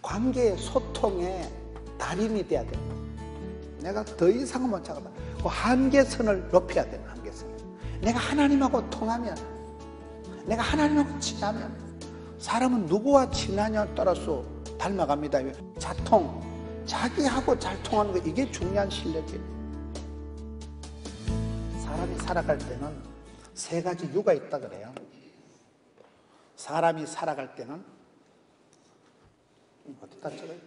관계의 소통의 달인이 돼야 된다. 내가 더 이상은 못 참겠다. 그 한계선을 높여야 되는 한계선. 내가 하나님하고 통하면, 내가 하나님하고 친하면, 사람은 누구와 친하냐에 따라서 닮아갑니다. 자통, 자기하고 잘 통하는 거, 이게 중요한 실력이에요. 사람이 살아갈 때는 세 가지 유가 있다 그래요. 사람이 살아갈 때는 어디다 적어요?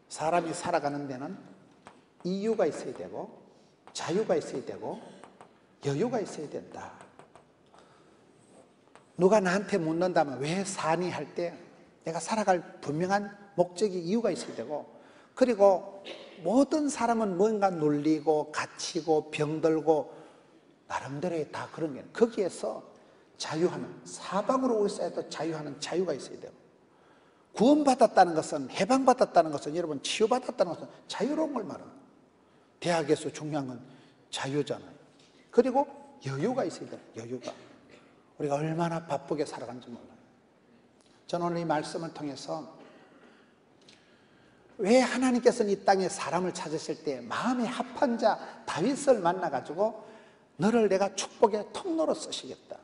사람이 살아가는 데는 이유가 있어야 되고, 자유가 있어야 되고, 여유가 있어야 된다. 누가 나한테 묻는다면 왜 사니 할 때 내가 살아갈 분명한 목적이, 이유가 있어야 되고, 그리고 모든 사람은 뭔가 놀리고 갇히고 병들고 나름대로의 다 그런 게, 거기에서 자유하는, 사방으로 있어야도 자유하는 자유가 있어야 되고, 구원받았다는 것은, 해방받았다는 것은, 여러분 치유받았다는 것은 자유로운 걸 말하는 거예요. 대학에서 중요한 건 자유잖아요. 그리고 여유가 있어야 돼요. 여유가. 우리가 얼마나 바쁘게 살아가는지 몰라요. 저는 오늘 이 말씀을 통해서 왜 하나님께서는 이 땅에 사람을 찾으실 때 마음에 합한 자 다윗을 만나가지고 너를 내가 축복의 통로로 쓰시겠다,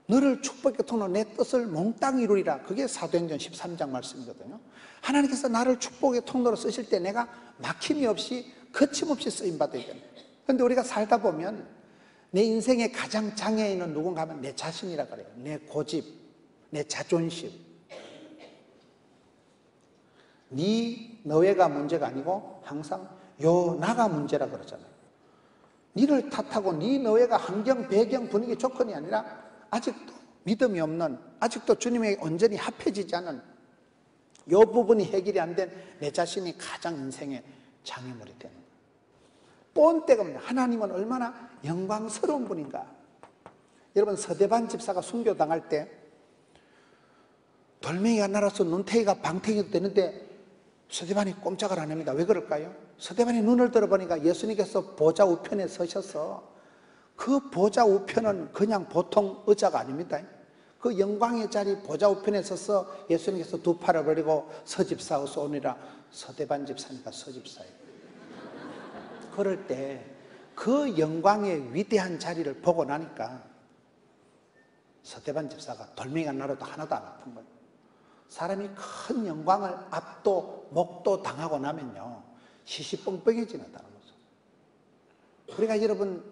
너를 축복의 통로로 내 뜻을 몽땅 이루리라, 그게 사도행전 13장 말씀이거든요. 하나님께서 나를 축복의 통로로 쓰실 때 내가 막힘이 없이 거침없이 쓰임받아야 됩니다. 그런데 우리가 살다 보면 내 인생의 가장 장애인은 누군가 하면 내 자신이라 그래요. 내 고집, 내 자존심. 네 너외가 문제가 아니고 항상 요 나가 문제라 그러잖아요. 니를 탓하고 네 너외가 환경, 배경, 분위기, 조건이 아니라 아직도 믿음이 없는, 아직도 주님에게 온전히 합해지지 않은 요 부분이 해결이 안 된 내 자신이 가장 인생의 장애물이 되는 거예요. 뻔때가 없는, 하나님은 얼마나 영광스러운 분인가. 여러분, 서대반 집사가 순교당할 때 돌멩이가 날아서 눈탱이가 방탱이도 되는데 서대반이 꼼짝을 안 합니다. 왜 그럴까요? 서대반이 눈을 들어보니까 예수님께서 보좌 우편에 서셔서, 그 보좌 우편은 그냥 보통 의자가 아닙니다. 그 영광의 자리 보좌 우편에 서서 예수님께서 두 팔을 벌리고 서집사 어서 오니라. 서대반 집사니까 서집사예요. 그럴 때 그 영광의 위대한 자리를 보고 나니까 서대반 집사가 돌멩이가 날아도 하나도 안 아픈 거예요. 사람이 큰 영광을 압도, 목도 당하고 나면요, 시시뻥뻥해지는다는 거죠. 우리가 여러분,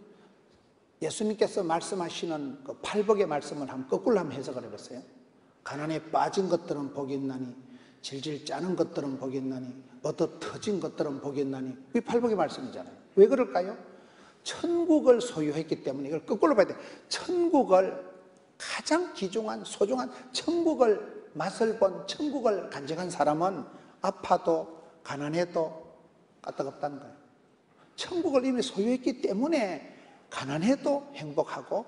예수님께서 말씀하시는 그 팔복의 말씀을 거꾸로 한번 해석을 해봤어요. 가난에 빠진 것들은 복이 있나니, 질질 짜는 것들은 복이 있나니, 얻어 터진 것들은 복이 있나니. 그게 팔복의 말씀이잖아요. 왜 그럴까요? 천국을 소유했기 때문에 이걸 거꾸로 봐야 돼요. 천국을, 가장 귀중한, 소중한 천국을 맛을 본, 천국을 간직한 사람은 아파도 가난해도 까딱없다는 거예요. 천국을 이미 소유했기 때문에 가난해도 행복하고,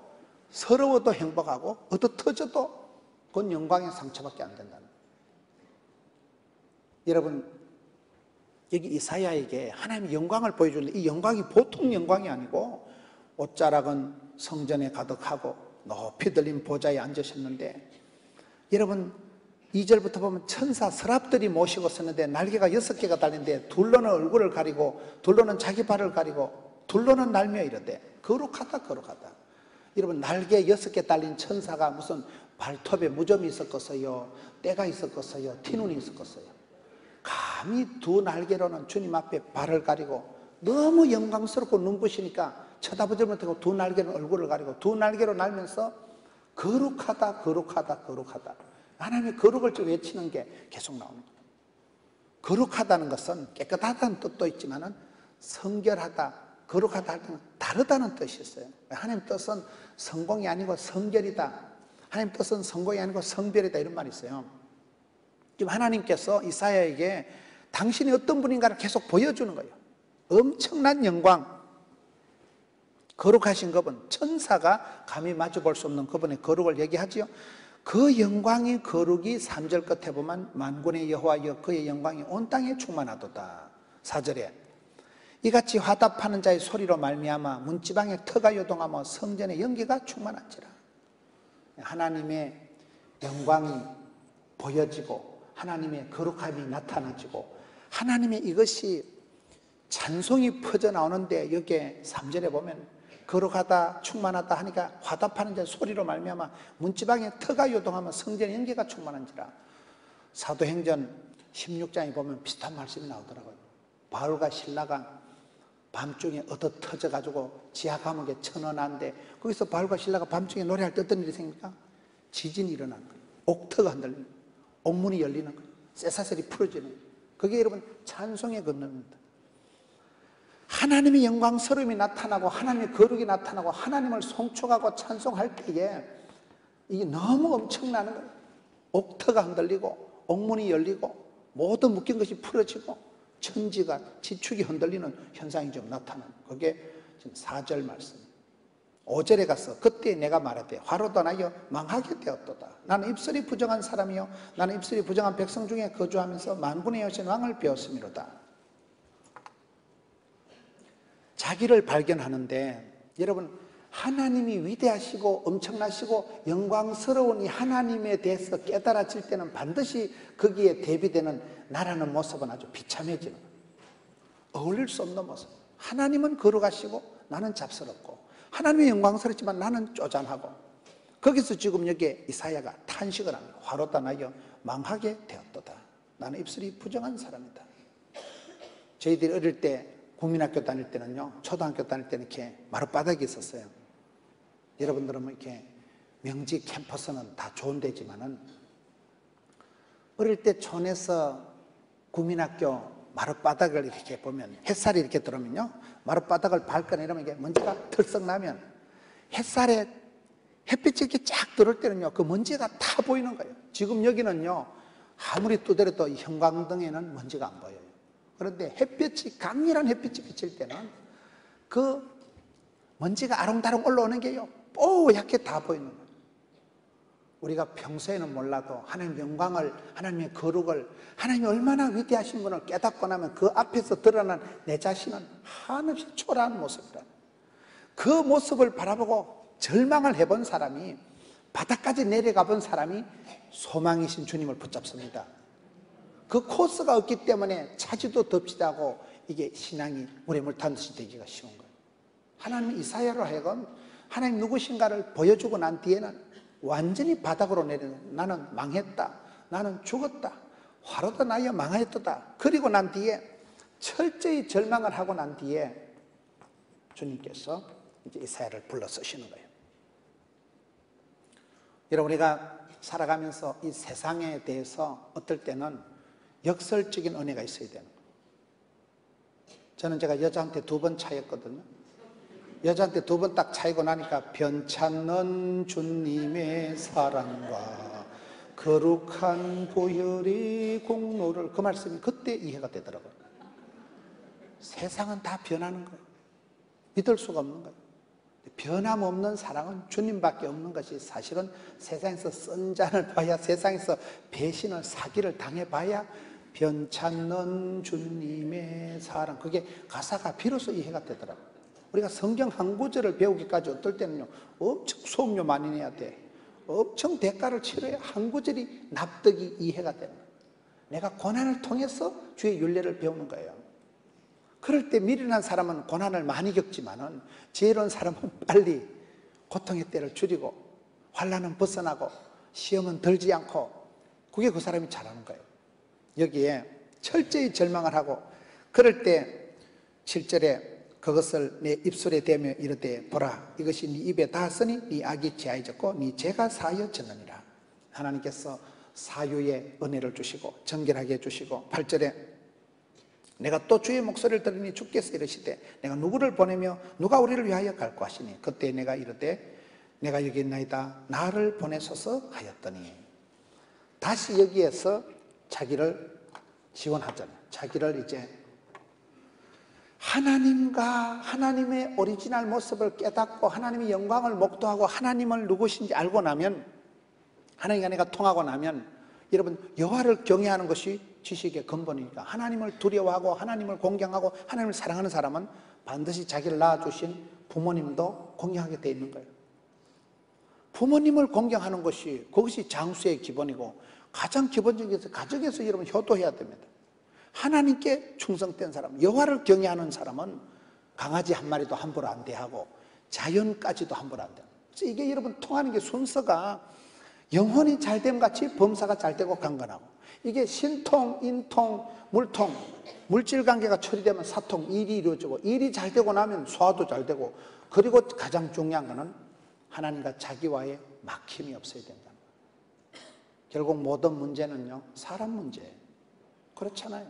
서러워도 행복하고, 얻어 터져도 그건 영광의 상처밖에 안 된다는 거예요. 여러분, 여기 이사야에게 하나님의 영광을 보여주는데, 이 영광이 보통 영광이 아니고, 옷자락은 성전에 가득하고 높이 들린 보좌에 앉으셨는데, 여러분 2절부터 보면 천사 서랍들이 모시고 섰는데 날개가 6개가 달린데, 둘로는 얼굴을 가리고, 둘로는 자기 발을 가리고, 둘로는 날며 이르되 거룩하다 거룩하다. 여러분, 날개 6개 달린 천사가 무슨 발톱에 무좀이 있었겠어요? 때가 있었겠어요? 티눈이 있었겠어요? 감히 두 날개로는 주님 앞에 발을 가리고, 너무 영광스럽고 눈부시니까 쳐다보지 못하고 두 날개로 얼굴을 가리고 두 날개로 날면서 거룩하다 거룩하다 거룩하다, 하나님의 거룩을 외치는 게 계속 나옵니다. 거룩하다는 것은 깨끗하다는 뜻도 있지만 성결하다, 거룩하다 할 때는 다르다는 뜻이 있어요. 하나님 뜻은 성공이 아니고 성결이다, 하나님 뜻은 성공이 아니고 성별이다, 이런 말이 있어요. 지금 하나님께서 이사야에게 당신이 어떤 분인가를 계속 보여주는 거예요. 엄청난 영광, 거룩하신 그분, 천사가 감히 마주볼 수 없는 그분의 거룩을 얘기하지요. 그 영광의 거룩이 3절 끝에 보면 만군의 여호와여 그의 영광이 온 땅에 충만하도다. 4절에 이같이 화답하는 자의 소리로 말미암아 문지방에 터가 요동하며 성전의 연기가 충만한지라. 하나님의 영광이 보여지고 하나님의 거룩함이 나타나지고 하나님의 이것이 찬송이 퍼져나오는데 여기에 3절에 보면 거룩하다 충만하다 하니까 화답하는 자 소리로 말미암아 문지방에 터가 요동하면 성전의 연기가 충만한지라. 사도행전 16장에 보면 비슷한 말씀이 나오더라고요. 바울과 신라가 밤중에 얻어 터져가지고 지하 감옥에 쳐넣어놨는데 거기서 바울과 신라가 밤중에 노래할 때 어떤 일이 생깁니까? 지진이 일어나는 거예요. 옥터가 흔들리는 거예요. 옥문이 열리는 거예요. 쇠사슬이 풀어지는 거예요. 그게 여러분 찬송의 건너입니다. 하나님의 영광스러움이 나타나고 하나님의 거룩이 나타나고 하나님을 송축하고 찬송할 때에 이게 너무 엄청나는 거예요. 옥터가 흔들리고 옥문이 열리고 모든 묶인 것이 풀어지고 천지가 지축이 흔들리는 현상이 좀 나타나는 그게 지금 4절 말씀. 5절에 가서 그때 내가 말하되 화로도 나여 망하게 되었도다. 나는 입술이 부정한 사람이요 나는 입술이 부정한 백성 중에 거주하면서 만군의 여신 왕을 배웠음이로다. 자기를 발견하는데 여러분 하나님이 위대하시고 엄청나시고 영광스러운 이 하나님에 대해서 깨달아질 때는 반드시 거기에 대비되는 나라는 모습은 아주 비참해지는 거예요. 어울릴 수 없는 모습. 하나님은 거룩하시고 나는 잡스럽고 하나님이 영광스럽지만 나는 쪼잔하고 거기서 지금 여기에 이사야가 탄식을 합니다. 화로다 나여 망하게 되었도다. 나는 입술이 부정한 사람이다. 저희들이 어릴 때 국민학교 다닐 때는요 초등학교 다닐 때는 이렇게 마룻바닥이 있었어요. 여러분들은 이렇게 명지 캠퍼스는 다 좋은 데지만은 어릴 때 촌에서 국민학교 마룻바닥을 이렇게 보면 햇살이 이렇게 들어오면요 마룻바닥을 밟거나 이러면 이게 먼지가 털썩 나면 햇살에 햇빛이 이렇게 쫙 들어올 때는요 그 먼지가 다 보이는 거예요. 지금 여기는요 아무리 두드려도 형광등에는 먼지가 안 보여요. 그런데 햇빛이 강렬한 햇빛이 비칠 때는 그 먼지가 아롱다롱 올라오는 게요 뽀얗게 다 보이는 거예요. 우리가 평소에는 몰라도 하나님의 영광을 하나님의 거룩을 하나님이 얼마나 위대하신 분을 깨닫고 나면 그 앞에서 드러난 내 자신은 한없이 초라한 모습이라. 그 모습을 바라보고 절망을 해본 사람이 바닥까지 내려가 본 사람이 소망이신 주님을 붙잡습니다. 그 코스가 없기 때문에 차지도 덥지도 않고 이게 신앙이 물에 물 탄 듯이 되기가 쉬운 거예요. 하나님 이사야로 하여금 하나님 누구신가를 보여주고 난 뒤에는 완전히 바닥으로 내리는 나는 망했다. 나는 죽었다. 화로다 나여 망하였도다. 그리고 난 뒤에 철저히 절망을 하고 난 뒤에 주님께서 이제 이사야를 불러 쓰시는 거예요. 여러분 우리가 살아가면서 이 세상에 대해서 어떨 때는 역설적인 은혜가 있어야 되는 거예요. 저는 제가 여자한테 2번 차였거든요. 여자한테 2번 딱 차이고 나니까 변찮는 주님의 사랑과 거룩한 보혈의 공로를 그 말씀이 그때 이해가 되더라고요. 세상은 다 변하는 거예요. 믿을 수가 없는 거예요. 변함없는 사랑은 주님밖에 없는 것이 사실은 세상에서 쓴 잔을 봐야 세상에서 배신을 사기를 당해봐야 변찮는 주님의 사랑 그게 가사가 비로소 이해가 되더라고요. 우리가 성경 한 구절을 배우기까지 어떨 때는요 엄청 수업료 많이 내야 돼. 엄청 대가를 치러야 한 구절이 납득이 이해가 되는 거예요. 내가 고난을 통해서 주의 윤례를 배우는 거예요. 그럴 때 미련한 사람은 고난을 많이 겪지만은 지혜로운 사람은 빨리 고통의 때를 줄이고 환난은 벗어나고 시험은 들지 않고 그게 그 사람이 잘하는 거예요. 여기에 철저히 절망을 하고 그럴 때 7절에 그것을 내 입술에 대며 이르되 보라 이것이 네 입에 닿았으니 네 악이 제하여졌고 네 죄가 사하여졌느니라. 하나님께서 사유의 은혜를 주시고 정결하게 해주시고 8절에 내가 또 주의 목소리를 들으니 주께서 이르시되 내가 누구를 보내며 누가 우리를 위하여 갈고 하시니 그때 내가 이르되 내가 여기 있나이다 나를 보내소서 하였더니 다시 여기에서 자기를 지원하잖아요. 자기를 이제 하나님과 하나님의 오리지널 모습을 깨닫고 하나님의 영광을 목도하고 하나님을 누구신지 알고 나면 하나님과 내가 통하고 나면 여러분 여호와를 경외하는 것이 지식의 근본이니까 하나님을 두려워하고 하나님을 공경하고 하나님을 사랑하는 사람은 반드시 자기를 낳아주신 부모님도 공경하게 돼 있는 거예요. 부모님을 공경하는 것이 그것이 장수의 기본이고 가장 기본적인 것은 가정에서 여러분 효도해야 됩니다. 하나님께 충성된 사람, 여호와를 경외하는 사람은 강아지 한 마리도 함부로 안 대하고 자연까지도 함부로 안 대하고, 그래서 이게 여러분 통하는 게 순서가 영혼이 잘됨 같이 범사가 잘 되고 강건하고, 이게 신통, 인통, 물통, 물질 관계가 처리되면 사통, 일이 이루어지고, 일이 잘 되고 나면 소화도 잘 되고, 그리고 가장 중요한 거는 하나님과 자기와의 막힘이 없어야 된다는 거예요. 결국 모든 문제는요, 사람 문제예요. 그렇잖아요.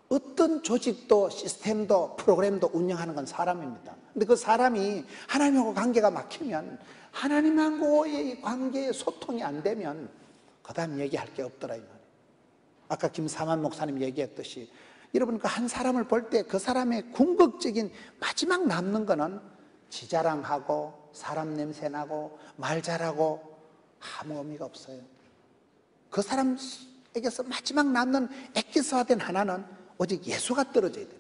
어떤 조직도 시스템도 프로그램도 운영하는 건 사람입니다. 근데 그 사람이 하나님하고 관계가 막히면, 하나님하고의 관계에 소통이 안 되면 그 다음 얘기할 게 없더라 이 말이에요. 아까 김사만 목사님 얘기했듯이 여러분 그 한 사람을 볼 때 그 사람의 궁극적인 마지막 남는 거는 지자랑하고 사람 냄새 나고 말 잘하고 아무 의미가 없어요. 그 사람에게서 마지막 남는 엑기스화된 하나는 오직 예수가 떨어져야 돼요.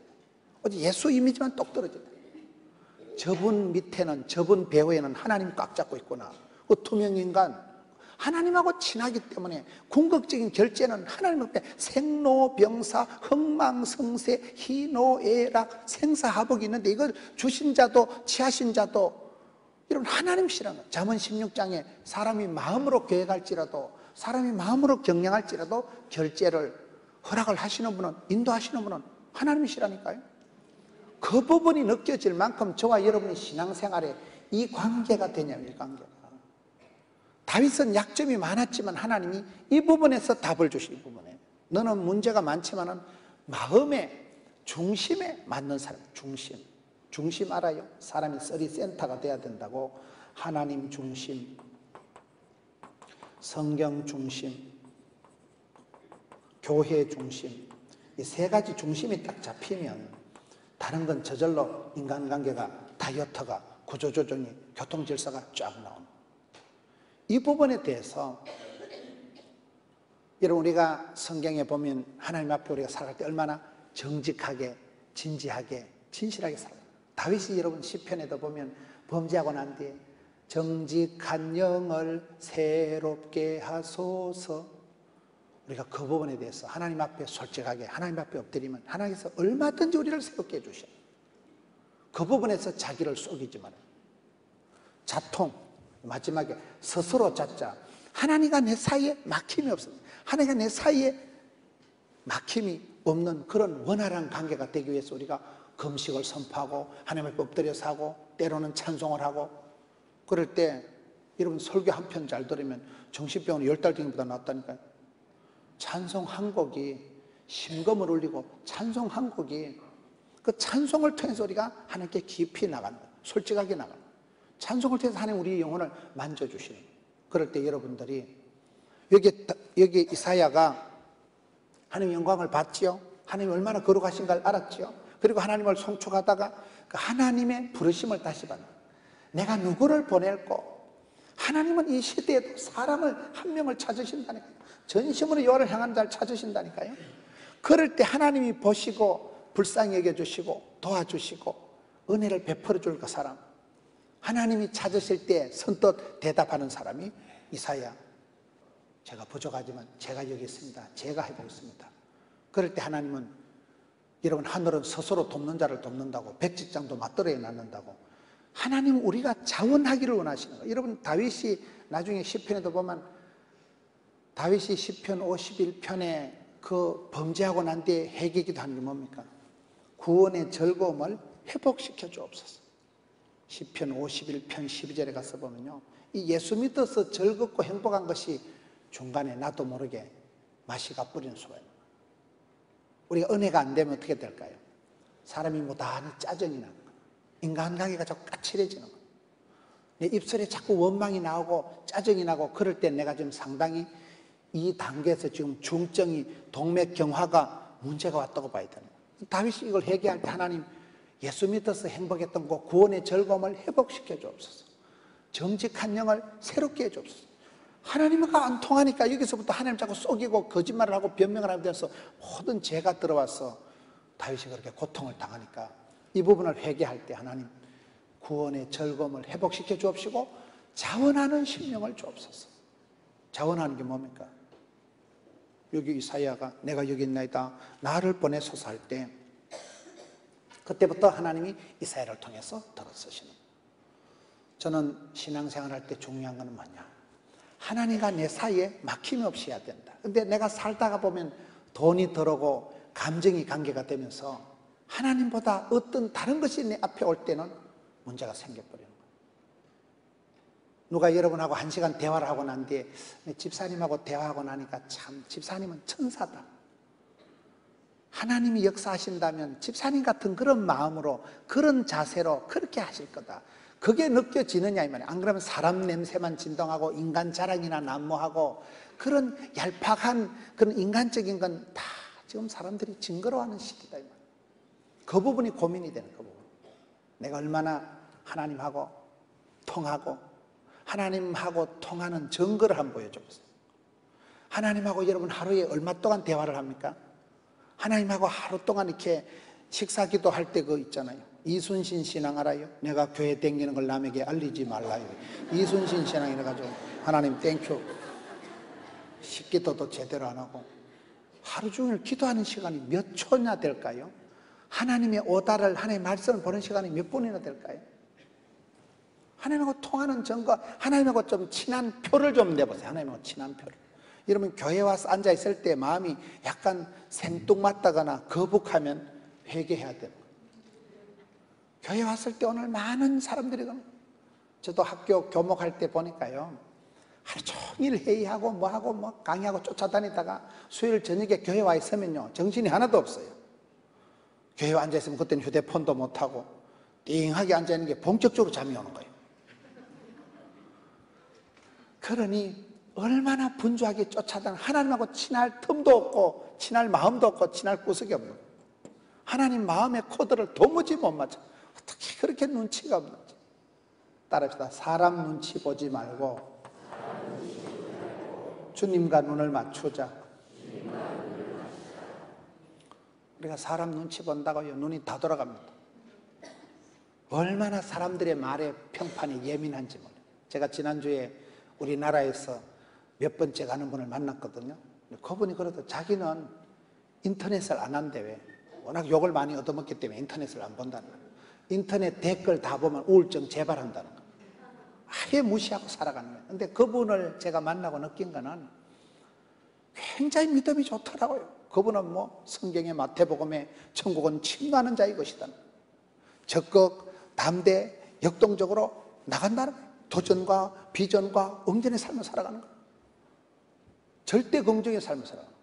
오직 예수 이미지만 똑 떨어져야 돼요. 저분 밑에는, 저분 배후에는 하나님 꽉 잡고 있구나. 그 투명인간, 하나님하고 친하기 때문에 궁극적인 결제는 하나님 앞에 생로병사, 흥망성쇠, 희노애락, 생사화복이 있는데, 이걸 주신 자도 취하신 자도 여러분 하나님이시라는 거예요. 잠언 16장에 사람이 마음으로 계획할지라도, 사람이 마음으로 경영할지라도 결제를 허락을 하시는 분은, 인도하시는 분은 하나님이시라니까요. 그 부분이 느껴질 만큼 저와 여러분의 신앙생활에 이 관계가 되냐면, 이 관계가. 다윗은 약점이 많았지만 하나님이 이 부분에서 답을 주신 부분에, 너는 문제가 많지만은 마음의 중심에 맞는 사람, 중심 알아요? 사람이 썰이 센터가 돼야 된다고. 하나님 중심, 성경 중심, 교회 중심, 이 세 가지 중심이 딱 잡히면 다른 건 저절로 인간관계가, 다이어트가, 구조조정이, 교통질서가 쫙 나옵니다. 이 부분에 대해서 여러분 우리가 성경에 보면 하나님 앞에 우리가 살아갈 때 얼마나 정직하게, 진지하게, 진실하게 살아요. 다윗이 여러분 시편에도 보면 범죄하고 난 뒤에 정직한 영을 새롭게 하소서, 우리가 그 부분에 대해서 하나님 앞에 솔직하게 하나님 앞에 엎드리면 하나님께서 얼마든지 우리를 새롭게 해주셔요. 그 부분에서 자기를 속이지 말아요. 자통, 마지막에 스스로 찾자. 하나님과 내 사이에 막힘이 없습니다. 하나님과 내 사이에 막힘이 없는 그런 원활한 관계가 되기 위해서 우리가 금식을 선포하고 하나님 앞에 엎드려서 하고, 때로는 찬송을 하고, 그럴 때 여러분 설교 한 편 잘 들으면 정신병원 10달 뒤보다 낫다니까요. 찬송 한 곡이 심금을 울리고, 찬송 한 곡이 그 찬송을 통해서 우리가 하나님께 깊이 나가는 거예요. 솔직하게 나가는 거예요. 찬송을 통해서 하나님 우리의 영혼을 만져주시는 거예요. 그럴 때 여러분들이 여기 이사야가 하나님 영광을 봤지요. 하나님 얼마나 거룩하신 걸 알았지요. 그리고 하나님을 송축하다가 그 하나님의 부르심을 다시 받는, 내가 누구를 보낼고, 하나님은 이 시대에도 사람을 한 명을 찾으신다니까요. 전심으로 여호와를 향한 자를 찾으신다니까요. 그럴 때 하나님이 보시고 불쌍히 여겨주시고 도와주시고 은혜를 베풀어 줄 그 사람, 하나님이 찾으실 때 선뜻 대답하는 사람이 이사야, 제가 부족하지만 제가 여기 있습니다. 제가 해보겠습니다. 그럴 때 하나님은, 여러분 하늘은 스스로 돕는 자를 돕는다고, 백지장도 맞들어야 낳는다고, 하나님은 우리가 자원하기를 원하시는 거예요. 여러분 다윗이 나중에 시편에도 보면, 다윗이 시편 51편에 그 범죄하고 난 뒤에 회개기도 하는 게 뭡니까? 구원의 즐거움을 회복시켜 주옵소서. 시편 51편 12절에 가서 보면요, 이 예수 믿어서 즐겁고 행복한 것이 중간에 나도 모르게 맛이 가뿌리는 수가 있는 거예요. 우리가 은혜가 안 되면 어떻게 될까요? 사람이 무단히 짜증이 나는 거예요. 인간관계가 자꾸 까칠해지는 거예요. 내 입술에 자꾸 원망이 나오고 짜증이 나고, 그럴 때 내가 지금 상당히 이 단계에서 지금 중증이, 동맥경화가 문제가 왔다고 봐야 되는 거예요. 다윗이 이걸 회개할 때 하나님, 예수 믿어서 행복했던 그 구원의 즐거움을 회복시켜 주옵소서. 정직한 영을 새롭게 해 주옵소서. 하나님과 안 통하니까 여기서부터 하나님 자꾸 속이고 거짓말을 하고 변명을 하게 돼서 모든 죄가 들어와서 다윗이 그렇게 고통을 당하니까, 이 부분을 회개할 때 하나님 구원의 즐거움을 회복시켜 주옵시고 자원하는 심령을 주옵소서. 자원하는 게 뭡니까? 여기 이사야가 내가 여기 있나이다 나를 보내소서 할 때 그때부터 하나님이 이사야를 통해서 들어서시는 거예요. 저는 신앙생활 할 때 중요한 건 뭐냐, 하나님과 내 사이에 막힘이 없이 해야 된다. 근데 내가 살다가 보면 돈이 들어오고 감정이 관계가 되면서 하나님보다 어떤 다른 것이 내 앞에 올 때는 문제가 생겨버리는 거예요. 누가 여러분하고 1시간 대화를 하고 난 뒤에 집사님하고 대화하고 나니까 참 집사님은 천사다, 하나님이 역사하신다면 집사님 같은 그런 마음으로 그런 자세로 그렇게 하실 거다, 그게 느껴지느냐 이 말이에요. 안 그러면 사람 냄새만 진동하고 인간 자랑이나 난무하고 그런 얄팍한 그런 인간적인 건 다 지금 사람들이 징그러워하는 시기다 이 말이에요. 그 부분이 고민이 되는 그 부분. 내가 얼마나 하나님하고 통하고 하나님하고 통하는 증거를 한번 보여줘보세요. 하나님하고 여러분 하루에 얼마 동안 대화를 합니까? 하나님하고 하루 동안 이렇게 식사기도 할 때 그 있잖아요. 이순신 신앙 알아요? 내가 교회 다니는 걸 남에게 알리지 말라요. 이순신 신앙 이래가지고 하나님 땡큐, 식기도도 제대로 안 하고 하루 종일 기도하는 시간이 몇 초나 될까요? 하나님의 오다를 하나님의 말씀을 보는 시간이 몇 분이나 될까요? 하나님하고 통하는 증거, 하나님하고 좀 친한 표를 좀 내보세요. 하나님하고 친한 표를. 여러분 교회 와서 앉아있을 때 마음이 약간 생뚱맞다거나 거북하면 회개해야 돼요. 교회 왔을 때 오늘 많은 사람들이, 저도 학교 교목할 때 보니까요, 하루 종일 회의하고 뭐하고 뭐 강의하고 쫓아다니다가 수요일 저녁에 교회 와 있으면요 정신이 하나도 없어요. 교회에 앉아있으면 그때는 휴대폰도 못하고 띵하게 앉아있는 게 본격적으로 잠이 오는 거예요. 그러니 얼마나 분주하게 쫓아다니는, 하나님하고 친할 틈도 없고 친할 마음도 없고 친할 구석이 없는 거예요. 하나님 마음의 코드를 도무지 못 맞춰. 어떻게 그렇게 눈치가 없는지. 따라합시다. 사람 눈치 보지 말고 주님과 눈을 맞추자. 우리가 사람 눈치 본다고요, 눈이 다 돌아갑니다. 얼마나 사람들의 말에 평판이 예민한지 몰라요. 제가 지난주에 우리나라에서 몇 번째 가는 분을 만났거든요. 그분이 그래도 자기는 인터넷을 안 한대. 왜? 워낙 욕을 많이 얻어먹기 때문에 인터넷을 안 본다는 거예요. 인터넷 댓글 다 보면 우울증 재발한다는 거예요. 아예 무시하고 살아가는 거예요. 근데 그분을 제가 만나고 느낀 거는 굉장히 믿음이 좋더라고요. 그분은 뭐 성경의 마태복음에 천국은 침노하는 자의 것이다, 적극 담대 역동적으로 나간다는 거예요. 도전과 비전과 응전의 삶을 살아가는 거예요. 절대 긍정의 삶을 살아가는 거예요.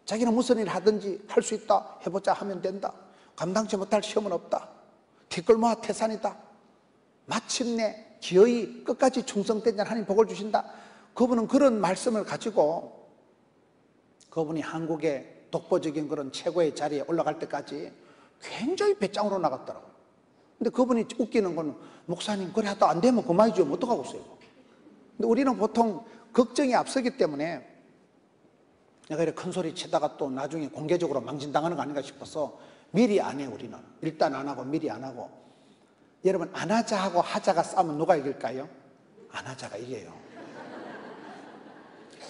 자기는 무슨 일 하든지 할 수 있다, 해보자 하면 된다, 감당치 못할 시험은 없다, 티끌 모아 태산이다, 마침내 기어이 끝까지 충성된 자 하나님 복을 주신다. 그분은 그런 말씀을 가지고 그분이 한국의 독보적인 그런 최고의 자리에 올라갈 때까지 굉장히 배짱으로 나갔더라고요. 근데 그분이 웃기는 건, 목사님 그래 하다 안 되면 그만이죠, 어떡하고 있어요. 근데 우리는 보통 걱정이 앞서기 때문에 내가 이렇게 큰 소리 치다가 또 나중에 공개적으로 망신당하는 거 아닌가 싶어서 미리 안 해. 우리는 일단 안 하고 미리 안 하고. 여러분, 안 하자 하고 하자가 싸우면 누가 이길까요? 안 하자가 이겨요.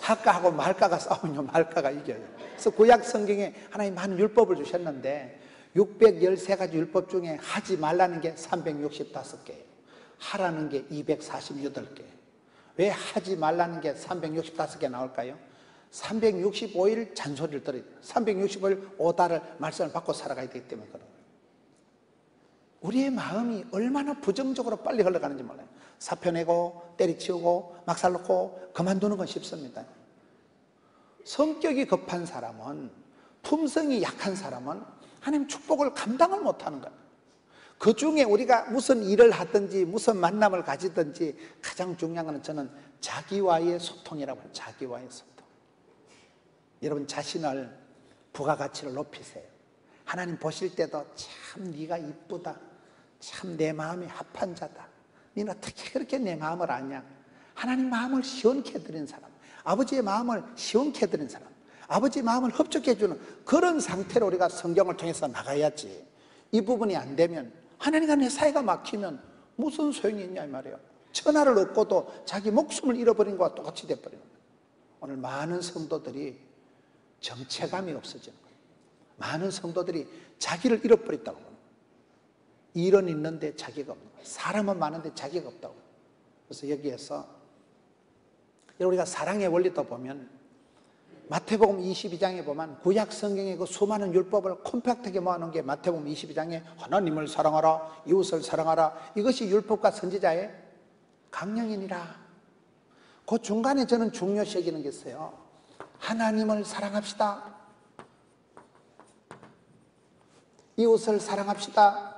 할까 하고 말까가 싸우면 말까가 이겨요. 그래서 구약 성경에 하나님 많은 율법을 주셨는데 613가지 율법 중에 하지 말라는 게 365개예요. 하라는 게 248개. 왜 하지 말라는 게 365개 나올까요? 365일 잔소리를 들어야 돼요. 365일 오다를 말씀을 받고 살아가야 되기 때문에 그런 거예요. 우리의 마음이 얼마나 부정적으로 빨리 흘러가는지 몰라요. 사표 내고 때리치우고 막살 놓고 그만두는 건 쉽습니다. 성격이 급한 사람은, 품성이 약한 사람은 하나님 축복을 감당을 못하는 거예요. 그 중에 우리가 무슨 일을 하든지 무슨 만남을 가지든지 가장 중요한 것은 저는 자기와의 소통이라고 해요. 자기와의 소통. 여러분 자신을 부가가치를 높이세요. 하나님 보실 때도 참 네가 이쁘다, 참 내 마음에 합한 자다, 너는 어떻게 그렇게 내 마음을 아냐. 하나님 마음을 시원케 해드린 사람, 아버지의 마음을 시원케 해드린 사람, 아버지 마음을 흡족해 해주는 그런 상태로 우리가 성경을 통해서 나가야지. 이 부분이 안 되면, 하나님과 내 사이가 막히면 무슨 소용이 있냐 이 말이에요. 천하를 얻고도 자기 목숨을 잃어버린 것과 똑같이 돼버리는 거예요. 오늘 많은 성도들이 정체감이 없어지는 거예요. 많은 성도들이 자기를 잃어버렸다고 합니다. 일은 있는데 자기가 없는 거예요. 사람은 많은데 자기가 없다고. 그래서 여기에서 우리가 사랑의 원리도 보면 마태복음 22장에 보면 구약 성경의 그 수많은 율법을 콤팩트하게 모아놓은 게 마태복음 22장에 하나님을 사랑하라, 이웃을 사랑하라, 이것이 율법과 선지자의 강령이니라. 그 중간에 저는 중요시 여기는 게 있어요. 하나님을 사랑합시다. 이웃을 사랑합시다.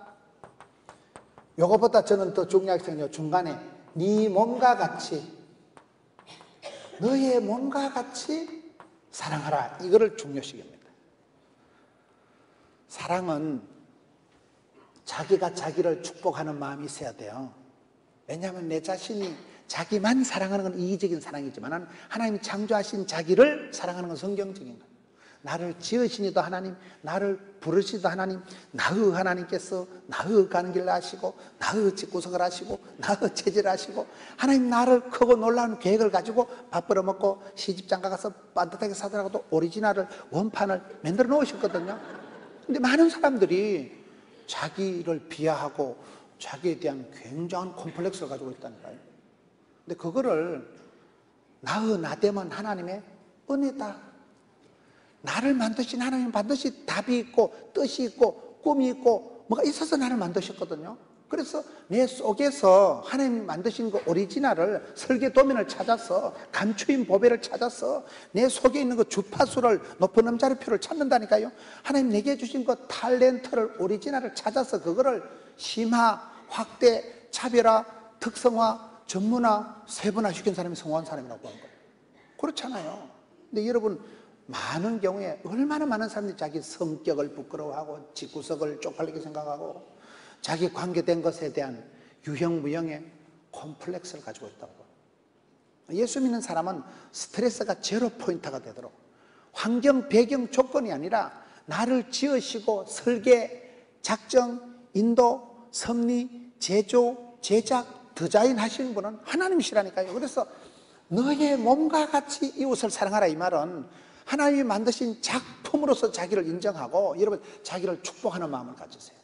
요거보다 저는 더 중요하게 생각해요. 중간에 네 몸과 같이, 너의 몸과 같이 사랑하라. 이거를 중요시 여깁니다. 사랑은 자기가 자기를 축복하는 마음이 있어야 돼요. 왜냐하면 내 자신이 자기만 사랑하는 건 이기적인 사랑이지만 하나님이 창조하신 자기를 사랑하는 건 성경적인 거예요. 나를 지으시니도 하나님, 나를 부르시도 하나님, 나의 하나님께서 나의 가는 길을 아시고 나의 집구석을 아시고 나의 체질을 아시고 하나님 나를 크고 놀라운 계획을 가지고 밥 벌어먹고 시집장가 가서 반듯하게 사더라도 오리지널을 원판을 만들어 놓으셨거든요. 근데 많은 사람들이 자기를 비하하고 자기에 대한 굉장한 콤플렉스를 가지고 있다니까요. 근데 그거를 나의 나됨은 하나님의 은혜다. 나를 만드신 하나님은 반드시 답이 있고 뜻이 있고 꿈이 있고 뭐가 있어서 나를 만드셨거든요. 그래서 내 속에서 하나님이 만드신 그 오리지널을 설계 도면을 찾아서 감추인 보배를 찾아서 내 속에 있는 그 주파수를 높은 음자리표를 찾는다니까요. 하나님 내게 주신 그 탤런트를 오리지널을 찾아서 그거를 심화, 확대, 차별화, 특성화, 전문화, 세분화 시킨 사람이 성공한 사람이라고 하는 거예요. 그렇잖아요. 근데 여러분 많은 경우에 얼마나 많은 사람들이 자기 성격을 부끄러워하고 집구석을 쪽팔리게 생각하고 자기 관계된 것에 대한 유형무형의 콤플렉스를 가지고 있다고. 예수 믿는 사람은 스트레스가 제로 포인트가 되도록 환경, 배경, 조건이 아니라 나를 지으시고 설계, 작정, 인도, 섭리, 제조, 제작, 디자인 하시는 분은 하나님이시라니까요. 그래서 너의 몸과 같이 이웃을 사랑하라 이 말은 하나님이 만드신 작품으로서 자기를 인정하고 여러분 자기를 축복하는 마음을 가지세요.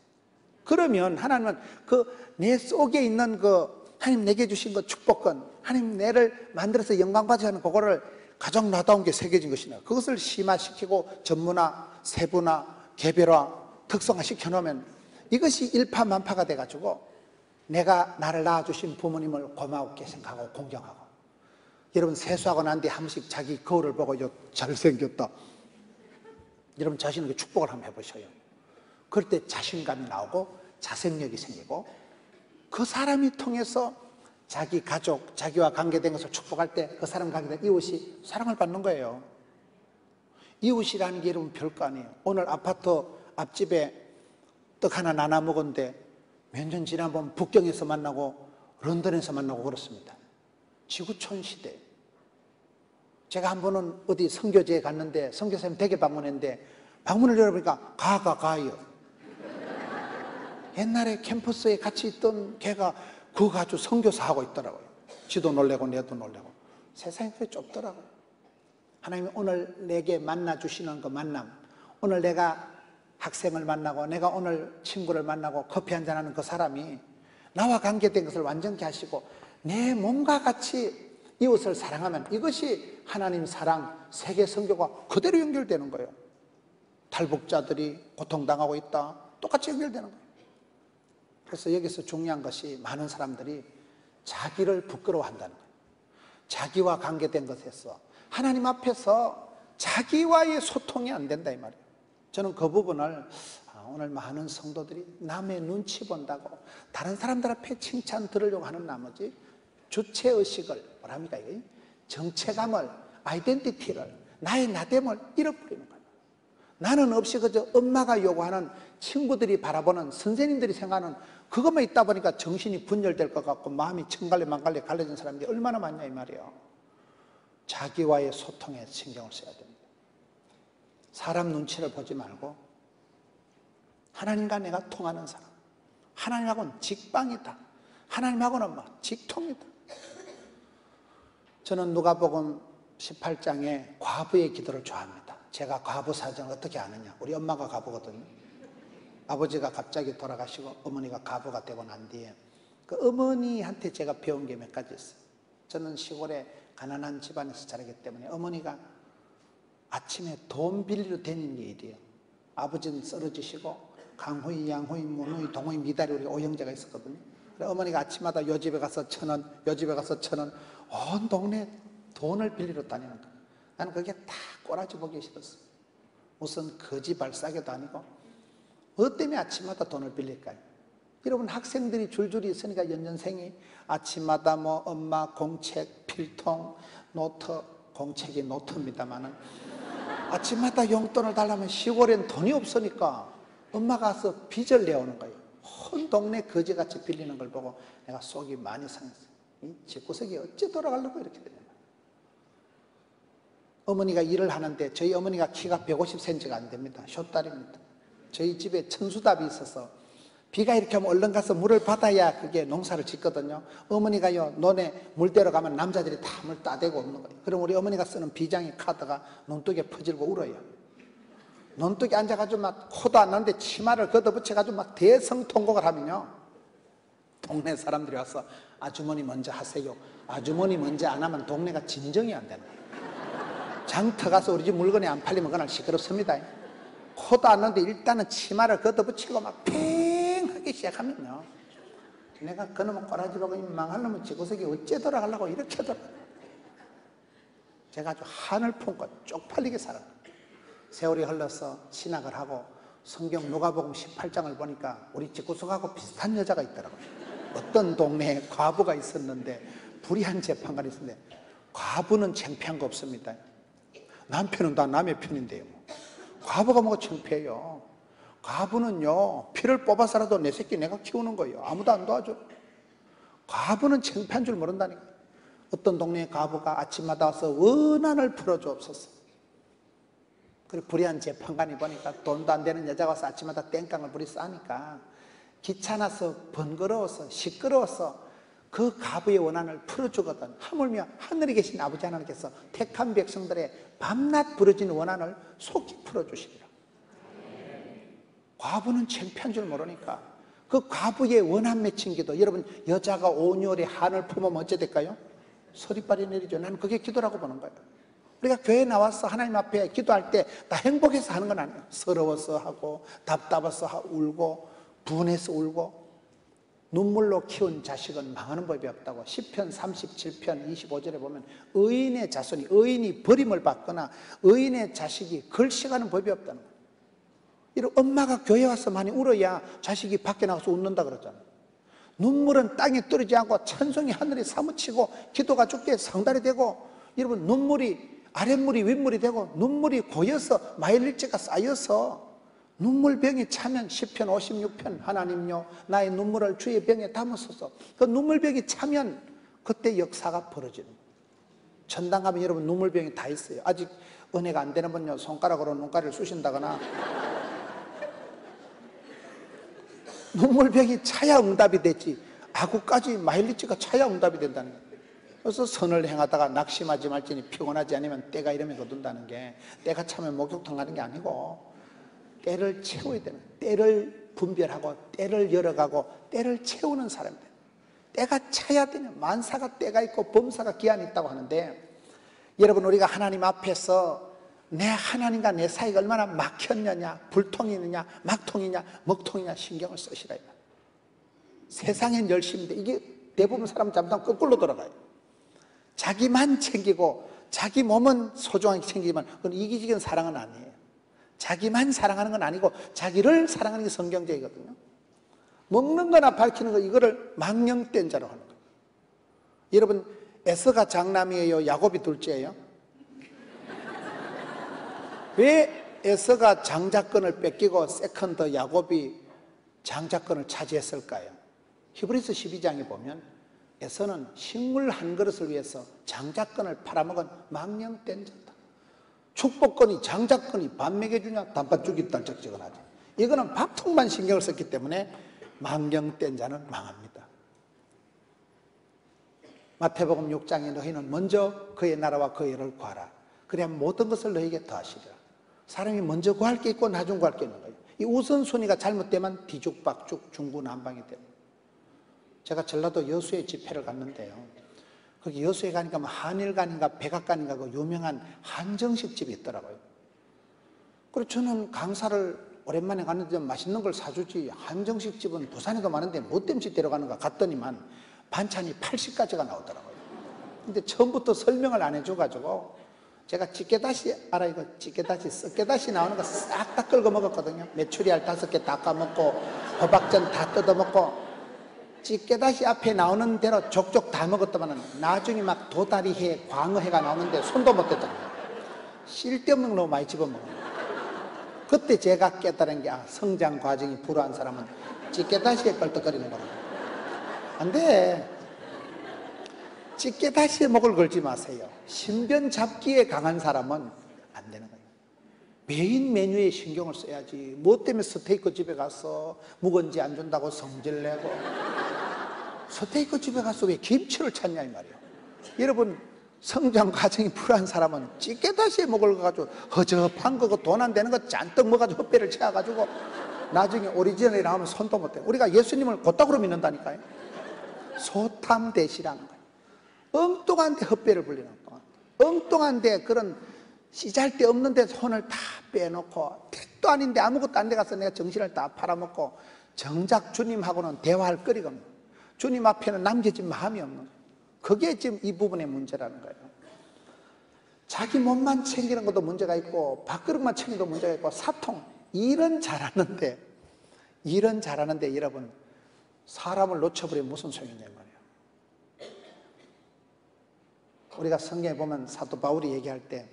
그러면 하나님은 그 내 속에 있는 그 하나님 내게 주신 그 축복권, 하나님 내를 만들어서 영광 받으셔야 하는 그거를 가장 나다운 게 새겨진 것이냐. 그것을 심화시키고 전문화, 세분화, 개별화, 특성화 시켜놓으면 이것이 일파만파가 돼가지고 내가 나를 낳아주신 부모님을 고맙게 생각하고 공경하고 여러분 세수하고 난 뒤에 한 번씩 자기 거울을 보고 잘생겼다. 여러분 자신에게 축복을 한번 해보셔요. 그럴 때 자신감이 나오고 자생력이 생기고 그 사람이 통해서 자기 가족, 자기와 관계된 것을 축복할 때 그 사람 관계된 이웃이 사랑을 받는 거예요. 이웃이라는 게 여러분 별거 아니에요. 오늘 아파트 앞집에 떡 하나 나눠 먹었는데 몇 년 지나보면 북경에서 만나고 런던에서 만나고 그렇습니다. 지구촌 시대. 제가 한 번은 어디 선교제에 갔는데 선교사님 댁에 방문했는데 방문을 열어보니까 가요. 옛날에 캠퍼스에 같이 있던 걔가 그거 가지고 선교사 하고 있더라고요. 지도 놀래고 내도 놀래고. 세상이 그렇게 좁더라고요. 하나님이 오늘 내게 만나주시는 그 만남, 오늘 내가 학생을 만나고 내가 오늘 친구를 만나고 커피 한잔하는 그 사람이 나와 관계된 것을 완전케 하시고 내 몸과 같이 이웃을 사랑하면 이것이 하나님 사랑, 세계 선교가 그대로 연결되는 거예요. 탈북자들이 고통당하고 있다. 똑같이 연결되는 거예요. 그래서 여기서 중요한 것이 많은 사람들이 자기를 부끄러워한다는 거예요. 자기와 관계된 것에서 하나님 앞에서 자기와의 소통이 안 된다 이 말이에요. 저는 그 부분을 오늘 많은 성도들이 남의 눈치 본다고 다른 사람들 앞에 칭찬 들으려고 하는 나머지 주체의식을 뭐랍니까 이게? 정체감을, 아이덴티티를, 나의 나됨을 잃어버리는 거예요. 나는 없이 그저 엄마가 요구하는 친구들이 바라보는 선생님들이 생각하는 그것만 있다 보니까 정신이 분열될 것 같고 마음이 천갈래 만갈래 갈라진 사람들이 얼마나 많냐 이 말이에요. 자기와의 소통에 신경을 써야 됩니다. 사람 눈치를 보지 말고 하나님과 내가 통하는 사람, 하나님하고는 직방이다. 하나님하고는 막 직통이다. 저는 누가복음 18장에 과부의 기도를 좋아합니다. 제가 과부 사정을 어떻게 아느냐. 우리 엄마가 과부거든요. 아버지가 갑자기 돌아가시고 어머니가 과부가 되고 난 뒤에 그 어머니한테 제가 배운 게 몇 가지 있어요. 저는 시골에 가난한 집안에서 자라기 때문에 어머니가 아침에 돈 빌리러 다니는 게 일이에요. 아버지는 쓰러지시고 강호이, 양호이, 문호이, 동호이, 미달이 우리 오형제가 있었거든요. 어머니가 아침마다 요 집에 가서 1,000원, 요 집에 가서 1,000원, 온 동네 돈을 빌리러 다니는 거예요. 나는 그게 다 꼬라지 보기 싫었어. 무슨 거지 발싸개도 아니고 뭐 때문에 아침마다 돈을 빌릴까요? 여러분 학생들이 줄줄이 있으니까 연년생이 아침마다 뭐 엄마 공책, 필통, 노트, 공책이 노트입니다만은 아침마다 용돈을 달라면 시골엔 돈이 없으니까 엄마가 가서 빚을 내오는 거예요. 온 동네 거지같이 빌리는 걸 보고 내가 속이 많이 상했어요. 이 집구석이 어찌 돌아가려고 이렇게 되냐. 어머니가 일을 하는데 저희 어머니가 키가 150cm가 안 됩니다. 쇼다리입니다. 저희 집에 천수답이 있어서 비가 이렇게 하면 얼른 가서 물을 받아야 그게 농사를 짓거든요. 어머니가요 논에 물대러 가면 남자들이 다 물 따대고 없는 거예요. 그럼 우리 어머니가 쓰는 비장의 카드가 눈독에 퍼질고 울어요. 눈독에 앉아가지고 막 코도 안 나는데 치마를 걷어붙여가지고 막 대성통곡을 하면요 동네 사람들이 와서 아주머니 먼저 하세요. 아주머니 먼저 안 하면 동네가 진정이 안 된다. 장터 가서 우리 집 물건이 안 팔리면 그날 시끄럽습니다. 코도 안 나는데 일단은 치마를 걷어붙이고 막 팽 하기 시작하면요 내가 그놈의 꼬라지 보고 망할 놈의 지구석이 어째 돌아가려고 이렇게 돌아가. 제가 아주 한을 품고 쪽팔리게 살아요. 세월이 흘러서 신학을 하고 성경 누가복음 18장을 보니까 우리 집구석하고 비슷한 여자가 있더라고요. 어떤 동네에 과부가 있었는데 불의한 재판관이 있었는데 과부는 창피한 거 없습니다. 남편은 다 남의 편인데요. 과부가 뭐가 창피해요. 과부는요 피를 뽑아서라도 내 새끼 내가 키우는 거예요. 아무도 안 도와줘. 과부는 창피한 줄 모른다니까. 어떤 동네에 과부가 아침마다 와서 원한을 풀어주옵소서. 그리고 불의한 재판관이 보니까 돈도 안 되는 여자가 와서 아침마다 땡깡을 부리 싸니까 귀찮아서 번거로워서 시끄러워서 그 과부의 원한을 풀어주거든. 하물며 하늘에 계신 아버지 하나님께서 택한 백성들의 밤낮 부러지는 원한을 속히 풀어주시리라. 과부는 창피한 줄 모르니까 그 과부의 원한 맺힌 기도. 여러분 여자가 온유월에 한을 품으면 어째 될까요? 서리빨이 내리죠. 나는 그게 기도라고 보는 거예요. 우리가 교회에 나와서 하나님 앞에 기도할 때 나 행복해서 하는 건 아니에요. 서러워서 하고 답답해서 울고 분해서 울고. 눈물로 키운 자식은 망하는 법이 없다고 시편 37편 25절에 보면 의인의 자손이 의인이 버림을 받거나 의인의 자식이 걸식하는 법이 없다는 거예요. 이런 엄마가 교회 와서 많이 울어야 자식이 밖에 나가서 웃는다 그러잖아요. 눈물은 땅에 떨어지지 않고 찬송이 하늘에 사무치고 기도가 주께 상달이 되고 여러분 눈물이 아랫물이 윗물이 되고 눈물이 고여서 마일리지가 쌓여서 눈물병이 차면 시편 56편 하나님요 나의 눈물을 주의 병에 담으소서. 그 눈물병이 차면 그때 역사가 벌어지는 거예요. 천당 가면 여러분 눈물병이 다 있어요. 아직 은혜가 안 되는 분요 손가락으로 눈가리를 쑤신다거나 눈물병이 차야 응답이 되지 아구까지 마일리지가 차야 응답이 된다는 거예요. 그래서 선을 행하다가 낙심하지 말지니 피곤하지 않으면 때가 이름에 거둔다는 게 때가 차면 목욕탕 가는 게 아니고 때를 채워야 되는 거예요. 때를 분별하고 때를 열어가고 때를 채우는 사람들. 때가 차야 되는 만사가 때가 있고 범사가 기한이 있다고 하는데 여러분 우리가 하나님 앞에서 내 하나님과 내 사이가 얼마나 막혔느냐 불통이 있느냐 막통이냐 먹통이냐 신경을 쓰시라. 세상엔 열심인데 이게 대부분 사람 잘못하면 거꾸로 돌아가요. 자기만 챙기고 자기 몸은 소중하게 챙기지만 그건 이기적인 사랑은 아니에요. 자기만 사랑하는 건 아니고 자기를 사랑하는 게 성경적이거든요. 먹는 거나 밝히는 거 이거를 망령된 자로 하는 거예요. 여러분 에서가 장남이에요? 야곱이 둘째예요? 왜 에서가 장자권을 뺏기고 세컨드 야곱이 장자권을 차지했을까요? 히브리서 12장에 보면 에서는 식물 한 그릇을 위해서 장자권을 팔아먹은 망령된 자다. 축복권이 장자권이 밥 먹여주냐 단팥죽이 딸짝지근하지. 이거는 밥통만 신경을 썼기 때문에 망령된 자는 망합니다. 마태복음 6장에 너희는 먼저 그의 나라와 그의 의를 구하라. 그래야 모든 것을 너희에게 더하시리라. 사람이 먼저 구할 게 있고 나중 구할 게 있는 거예요. 이 우선순위가 잘못되면 뒤죽박죽 중구난방이 돼요. 제가 전라도 여수에 집회를 갔는데요. 거기 여수에 가니까 뭐 한일간인가 백악관인가 그 유명한 한정식 집이 있더라고요. 그래서 저는 강사를 오랜만에 갔는데 좀 맛있는 걸 사주지, 한정식 집은 부산에도 많은데 뭐 때문에 데려가는가 갔더니만 반찬이 80가지가 나오더라고요. 근데 처음부터 설명을 안 해줘가지고 제가 찌개다시 알아? 이거 찌개다시, 썩개다시 나오는 거 싹 다 끓여 먹었거든요. 메추리알 5개 다 까먹고 호박전 다 뜯어먹고 찌개다시 앞에 나오는 대로 족족 다 먹었더만 나중에 막 도다리회, 광어회가 나오는데 손도 못 댔잖아요. 쓸데없는 걸 너무 많이 집어먹어요. 그때 제가 깨달은 게 성장 과정이 불우한 사람은 찌개다시에 껄떡거리는 거라. 안 돼. 찌개다시에 목을 걸지 마세요. 신변 잡기에 강한 사람은 안 되는 거예요. 메인 메뉴에 신경을 써야지. 뭐 때문에 스테이크 집에 가서 묵은지 안 준다고 성질내고 스테이크 집에 가서 왜 김치를 찾냐 이 말이에요. 여러분 성장 과정이 불안한 사람은 찌개다시에 목을 가지고 허접한 거고 돈 안 되는 거 잔뜩 먹어가지고 헛배를 채워가지고 나중에 오리지널이 나오면 손도 못 대. 우리가 예수님을 곧다구로 믿는다니까요. 소탐대시라는 거예요. 엉뚱한데 헛배를 불리는 동안 엉뚱한데 그런 씨잘데 없는데 손을 다 빼놓고 택도 아닌데 아무것도 안 돼 가서 내가 정신을 다 팔아먹고 정작 주님하고는 대화할 거리가 없는 거예요. 주님 앞에는 남겨진 마음이 없는 거예요. 그게 지금 이 부분의 문제라는 거예요. 자기 몸만 챙기는 것도 문제가 있고 밥그릇만 챙기는 것도 문제가 있고 사통 일은 잘하는데 여러분 사람을 놓쳐버리면 무슨 소용이냐 말이에요. 우리가 성경에 보면 사도 바울이 얘기할 때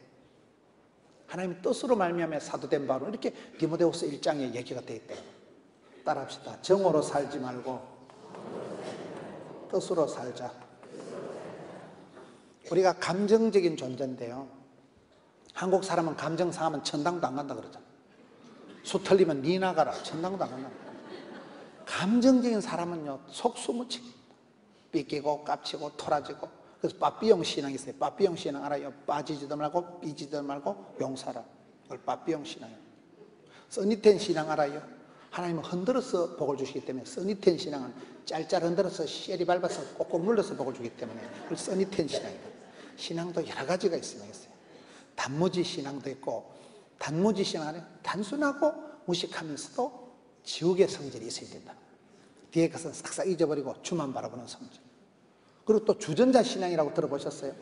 하나님의 뜻으로 말미암아 사도된 바로 이렇게 디모데후서 1장에 얘기가 되어 있대요. 따라합시다. 정오로 살지 말고 뜻으로 살자. 우리가 감정적인 존재인데요. 한국 사람은 감정 상하면 천당도 안 간다 그러잖아요. 수 틀리면 니 나가라. 천당도 안 간다. 감정적인 사람은요 속수무책 삐끼고 깝치고 토라지고. 그래서 빠삐용 신앙이 있어요. 빠삐용 신앙 알아요? 빠지지도 말고 삐지도 말고 용사라. 그걸 빠삐용 신앙이에요. 써니텐 신앙 알아요? 하나님은 흔들어서 복을 주시기 때문에 써니텐 신앙은 짤짤 흔들어서 쉐리 밟아서 꼭꼭 눌러서 복을 주기 때문에 그걸 써니텐 신앙이에요. 신앙도 여러 가지가 있어요. 단무지 신앙도 있고 단무지 신앙은 단순하고 무식하면서도 지옥의 성질이 있어야 된다. 뒤에 것은 싹싹 잊어버리고 주만 바라보는 성질. 그리고 또 주전자 신앙이라고 들어보셨어요?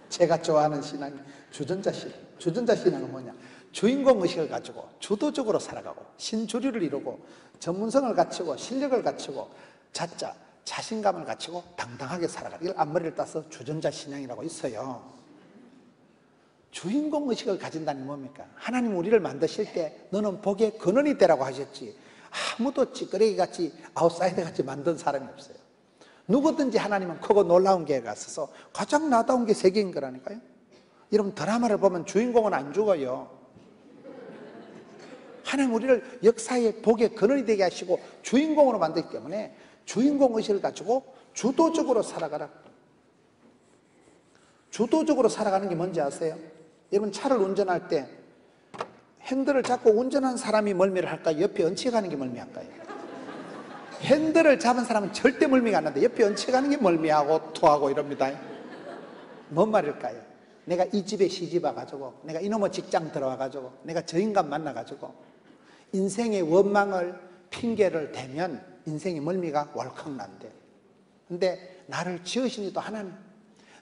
제가 좋아하는 신앙이 주전자 신앙. 주전자 신앙은 뭐냐? 주인공 의식을 가지고 주도적으로 살아가고 신주류를 이루고 전문성을 갖추고 실력을 갖추고 자신감을 갖추고 당당하게 살아가는 이걸 앞머리를 따서 주전자 신앙이라고 있어요. 주인공 의식을 가진다는 게 뭡니까? 하나님 우리를 만드실 때 너는 복의 근원이 되라고 하셨지 아무도 찌끄레기 같이 아웃사이더 같이 만든 사람이 없어요. 누구든지 하나님은 크고 놀라운 계획가 있어서 가장 나다운 게 세계인 거라니까요. 여러분 드라마를 보면 주인공은 안 죽어요. 하나님 우리를 역사의 복의 근원이 되게 하시고 주인공으로 만들기 때문에 주인공 의식을 가지고 주도적으로 살아가라. 주도적으로 살아가는 게 뭔지 아세요? 여러분 차를 운전할 때 핸들을 잡고 운전한 사람이 멀미를 할까요? 옆에 얹혀가는 게 멀미할까요? 핸들을 잡은 사람은 절대 멀미가 안 나는데 옆에 얹혀가는 게 멀미하고 토하고 이럽니다. 뭔 말일까요? 내가 이 집에 시집 와가지고 내가 이놈의 직장 들어와가지고 내가 저 인간 만나가지고 인생의 원망을 핑계를 대면 인생의 멀미가 월컥 난대. 근데 나를 지으신 이도 하나님,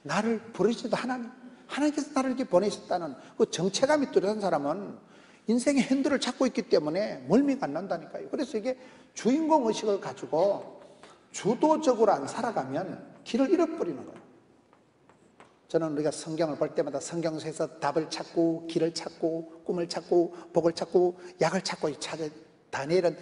나를 부르신 이도 하나님, 하나님께서 나를 이렇게 보내셨다는 그 정체감이 뚜렷한 사람은 인생의 핸들을 잡고 있기 때문에 멀미가 안 난다니까요. 그래서 이게 주인공 의식을 가지고 주도적으로 안 살아가면 길을 잃어버리는 거예요. 저는 우리가 성경을 볼 때마다 성경에서 답을 찾고 길을 찾고 꿈을 찾고 복을 찾고 약을 찾고 다니엘은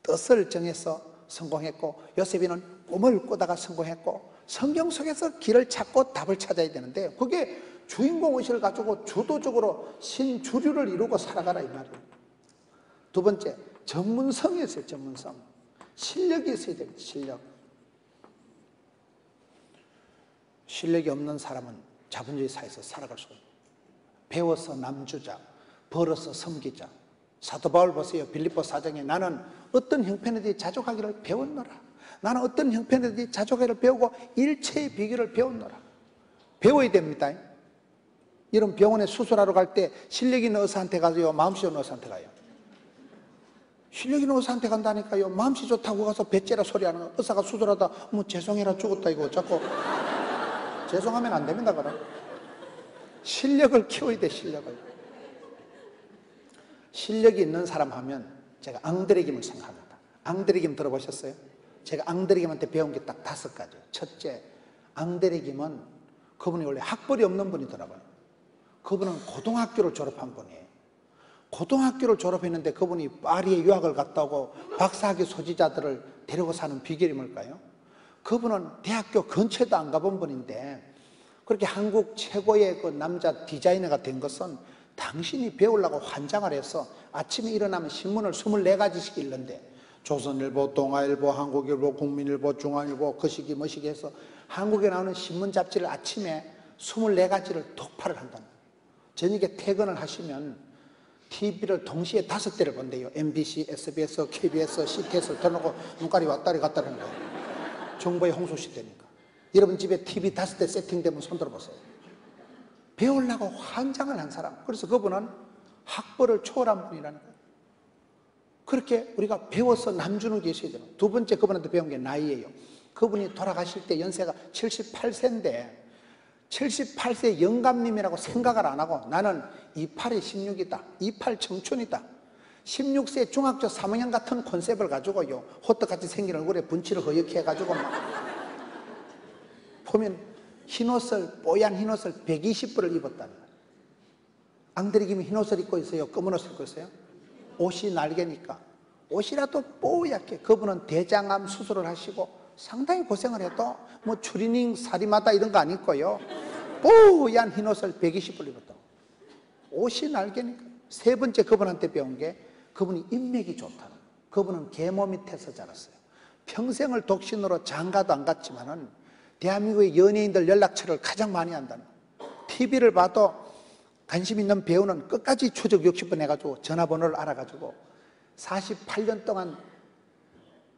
뜻을 정해서 성공했고 요셉이는 꿈을 꾸다가 성공했고 성경 속에서 길을 찾고 답을 찾아야 되는데 그게 주인공 의식을 가지고 주도적으로 신주류를 이루고 살아가라 이 말이에요. 두 번째, 전문성이 있어요. 전문성. 실력이 있어야 됩니다. 실력. 실력이 없는 사람은 자본주의 사회에서 살아갈 수 없어요. 배워서 남주자, 벌어서 섬기자. 사도 바울 보세요. 빌립보 4장에 나는 어떤 형편이든지 자족하기를 배웠노라. 나는 어떤 형편이든지 자족하기를 배우고 일체의 비결을 배웠노라. 배워야 됩니다. 이런 병원에 수술하러 갈 때 실력 있는 의사한테 가서요, 마음씨 좋은 의사한테 가요. 실력 있는 의사한테 간다니까요. 마음씨 좋다고 가서 배째라 소리하는 거. 의사가 수술하다 죄송해라 죽었다 이거 자꾸 죄송하면 안 됩니다. 그럼 실력을 키워야 돼. 실력이 있는 사람 하면 제가 앙드레김을 생각합니다. 앙드레김 들어보셨어요? 제가 앙드레김한테 배운 게 딱 5가지. 첫째, 앙드레김은 그분이 원래 학벌이 없는 분이더라고요. 그분은 고등학교를 졸업한 분이에요. 고등학교를 졸업했는데 그분이 파리에 유학을 갔다 오고 박사학위 소지자들을 데리고 사는 비결이 뭘까요? 그분은 대학교 근처에도 안 가본 분인데 그렇게 한국 최고의 그 남자 디자이너가 된 것은 당신이 배우려고 환장을 해서 아침에 일어나면 신문을 24가지씩 읽는데 조선일보, 동아일보, 한국일보, 국민일보, 중앙일보, 거시기 뭐시기 해서 한국에 나오는 신문 잡지를 아침에 24가지를 독파를 한다는 거예요. 저녁에 퇴근을 하시면 TV를 동시에 5대를 본대요. MBC, SBS, KBS, CTS를 틀어놓고 눈깔이 왔다리 갔다리 하는 거예요. 정보의 홍수시대니까. 여러분 집에 TV 5대 세팅되면 손 들어보세요. 배우려고 환장을 한 사람. 그래서 그분은 학벌을 초월한 분이라는 거예요. 그렇게 우리가 배워서 남주는 계셔야 되는. 두 번째 그분한테 배운 게 나이예요. 그분이 돌아가실 때 연세가 78세인데 78세 영감님이라고 생각을 안 하고 나는 28에 16이다. 28 청춘이다. 16세 중학교 3학년 같은 컨셉을 가지고요. 호떡같이 생긴 얼굴에 분칠을 허옇게 해가지고 막 보면 흰옷을, 뽀얀 흰옷을 120벌을 입었다는 거예요. 앙드레김이 흰옷을 입고 있어요? 검은 옷을 입고 있어요? 옷이 날개니까. 옷이라도 뽀얗게. 그분은 대장암 수술을 하시고 상당히 고생을 해도 추리닝 사리마다 이런 거 안 입고요. 뽀얀 흰옷을 120벌 입었다고. 옷이 날개니까. 세 번째 그분한테 배운 게 그분이 인맥이 좋다는 거예요. 그분은 계모 밑에서 자랐어요. 평생을 독신으로 장가도 안 갔지만은 대한민국의 연예인들 연락처를 가장 많이 한다는 거예요. TV를 봐도 관심 있는 배우는 끝까지 추적 60번 해가지고 전화번호를 알아가지고 48년 동안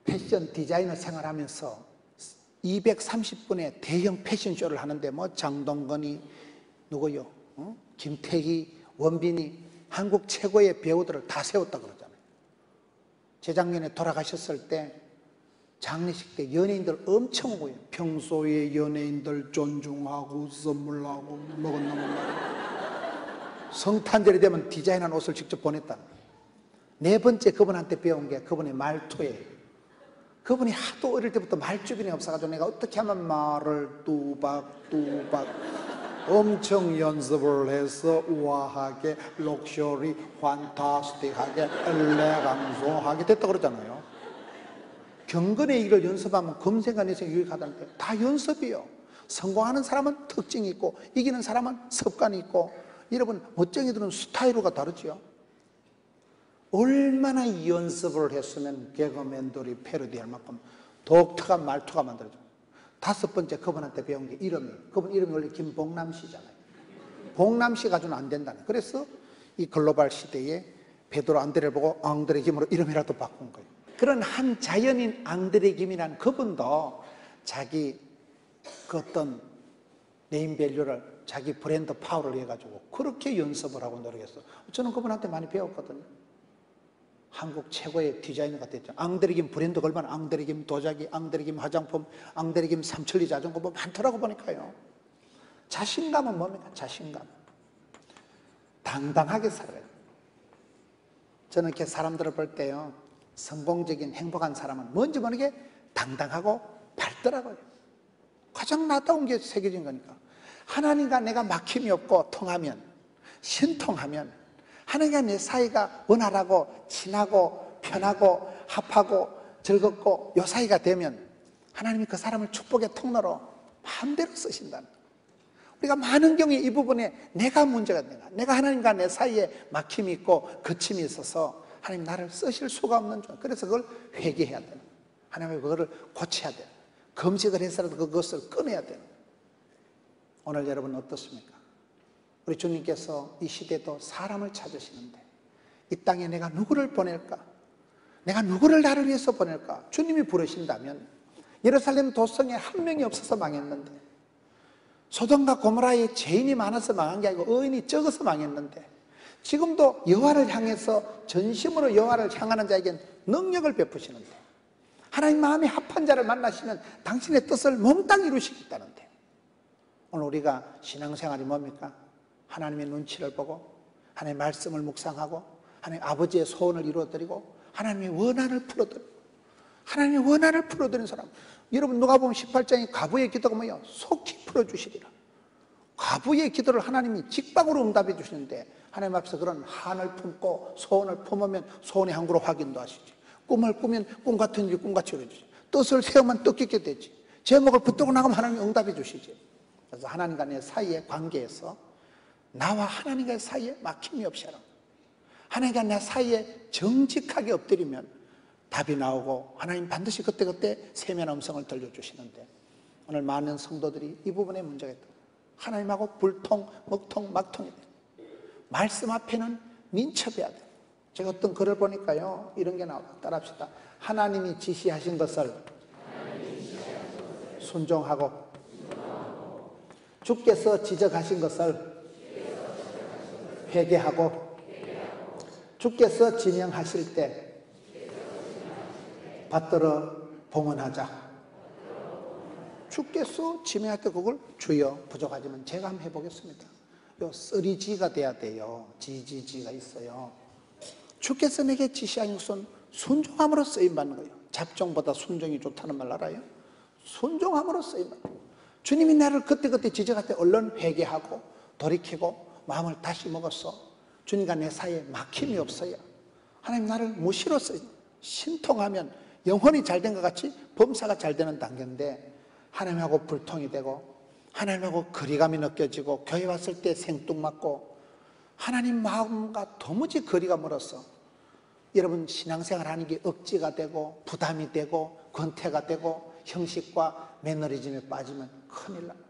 패션 디자이너 생활하면서 230분의 대형 패션쇼를 하는데 장동건이 누구요? 김태희, 원빈이 한국 최고의 배우들을 다 세웠다 그러잖아요. 재작년에 돌아가셨을 때 장례식 때 연예인들 엄청 오고요. 평소에 연예인들 존중하고 선물하고 먹었나 몰라. 성탄절이 되면 디자인한 옷을 직접 보냈다는 거예요. 네 번째 그분한테 배운 게 그분의 말투예요. 그분이 하도 어릴 때부터 말주변이 없어가지고 내가 어떻게 하면 말을 뚜박뚜박 엄청 연습을 해서 우아하게 럭셔리 판타스틱하게 엘레강소하게 됐다 그러잖아요. 경건의 일을 연습하면 검생과 내생이 유익하다는데 다 연습이에요. 성공하는 사람은 특징이 있고 이기는 사람은 습관이 있고 여러분 멋쟁이들은 스타일로가 다르지요. 얼마나 연습을 했으면 개그맨들이 패러디할 만큼 독특한 말투가 만들어져요. 5번째 그분한테 배운 게 그분 이름이 원래 김봉남 씨잖아요. 봉남 씨 가지고는 안 된다는. 그래서 이 글로벌 시대에 베드로 안드레를 보고 앙드레김으로 이름이라도 바꾼 거예요. 그런 한 자연인 앙드레김이라는 그분도 자기 그 어떤 네임밸류를 자기 브랜드 파워를 해가지고 그렇게 연습을 하고 노력했어. 저는 그분한테 많이 배웠거든요. 한국 최고의 디자이너가 됐죠. 앙드레김 브랜드 걸면 앙드레김 도자기, 앙드레김 화장품, 앙드레김 삼천리 자전거 뭐 많더라고 보니까요. 자신감은 뭡니까? 자신감. 당당하게 살아요. 저는 이렇게 사람들을 볼 때요. 성공적인 행복한 사람은 뭔지 모르게 당당하고 밝더라고요. 가장 나다운 게 세계적인 거니까. 하나님과 내가 막힘이 없고 통하면, 신통하면 하나님과 내 사이가 원활하고 친하고 편하고 합하고 즐겁고 요 사이가 되면 하나님이 그 사람을 축복의 통로로 마음대로 쓰신다는 거예요. 우리가 많은 경우에 이 부분에 내가 문제가 되나, 내가 하나님과 내 사이에 막힘이 있고 거침이 있어서 하나님 나를 쓰실 수가 없는 줄. 그래서 그걸 회개해야 되는, 하나님의 그거를 고쳐야 되는, 금식을 해서라도 그것을 끊어야 되는. 오늘 여러분 어떻습니까? 우리 주님께서 이 시대도 사람을 찾으시는데 이 땅에 내가 누구를 보낼까? 내가 누구를 나를 위해서 보낼까? 주님이 부르신다면 예루살렘 도성에 한 명이 없어서 망했는데, 소돔과 고모라에 죄인이 많아서 망한 게 아니고 의인이 적어서 망했는데, 지금도 여호와를 향해서 전심으로 여호와를 향하는 자에겐 능력을 베푸시는데, 하나님 마음에 합한 자를 만나시면 당신의 뜻을 몽땅 이루시겠다는데, 오늘 우리가 신앙생활이 뭡니까? 하나님의 눈치를 보고 하나님의 말씀을 묵상하고 하나님 아버지의 소원을 이루어드리고 하나님의 원한을 풀어드리고, 하나님의 원한을 풀어드리는 사람. 여러분 누가복음 18장의 과부의 기도가 뭐예요? 속히 풀어주시리라. 과부의 기도를 하나님이 직방으로 응답해 주시는데, 하나님 앞에서 그런 한을 품고 소원을 품으면 소원의 항구로 확인도 하시지. 꿈을 꾸면 꿈 같은 일이 꿈같이 이루어지지. 뜻을 세우면 뜻깊게 되지. 제목을 붙들고 나가면 하나님이 응답해 주시지. 그래서 하나님과 내 사이의 관계에서, 나와 하나님과의 사이에 막힘이 없이 하라. 하나님과 내 사이에 정직하게 엎드리면 답이 나오고 하나님 반드시 그때그때 세미한 음성을 들려주시는데, 오늘 많은 성도들이 이 부분에 문제가 있다. 하나님하고 불통, 먹통, 막통이 돼. 말씀 앞에는 민첩해야 돼. 제가 어떤 글을 보니까요, 이런 게 나와요. 따라합시다. 하나님이 지시하신 것을 순종하고, 주께서 지적하신 것을 회개하고, 주께서 지명하실 때 받들어 봉헌하자. 주께서 지명할 때 그걸 주여 부족하지만 제가 한번 해보겠습니다. 요 쓰리지가 돼야 돼요. 지지지가 있어요. 주께서 내게 지시한 것은 순종함으로 쓰임받는 거예요. 잡종보다 순종이 좋다는 말 알아요? 순종함으로 쓰임받는 거예요. 주님이 나를 그때그때 지적할 때 얼른 회개하고 돌이키고 마음을 다시 먹었어. 주님과 내 사이에 막힘이 없어요. 하나님 나를 무시로 써요. 신통하면 영혼이 잘된 것 같이 범사가 잘 되는 단계인데, 하나님하고 불통이 되고 하나님하고 거리감이 느껴지고 교회 왔을 때 생뚱맞고 하나님 마음과 도무지 거리가 멀어서 여러분 신앙생활 하는 게 억지가 되고 부담이 되고 권태가 되고 형식과 매너리즘에 빠지면 큰일 납니다.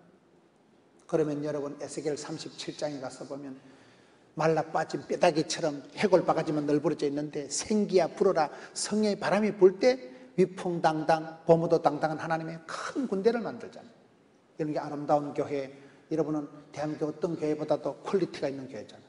그러면 여러분 에스겔 37장에 가서 보면 말라 빠진 뼈다귀처럼 해골 바가지만 널브러져 있는데 생기야 불어라 성령의 바람이 불 때 위풍당당 보무도 당당한 하나님의 큰 군대를 만들잖아요. 이런 게 아름다운 교회. 여러분은 대한민국 어떤 교회보다도 퀄리티가 있는 교회잖아요.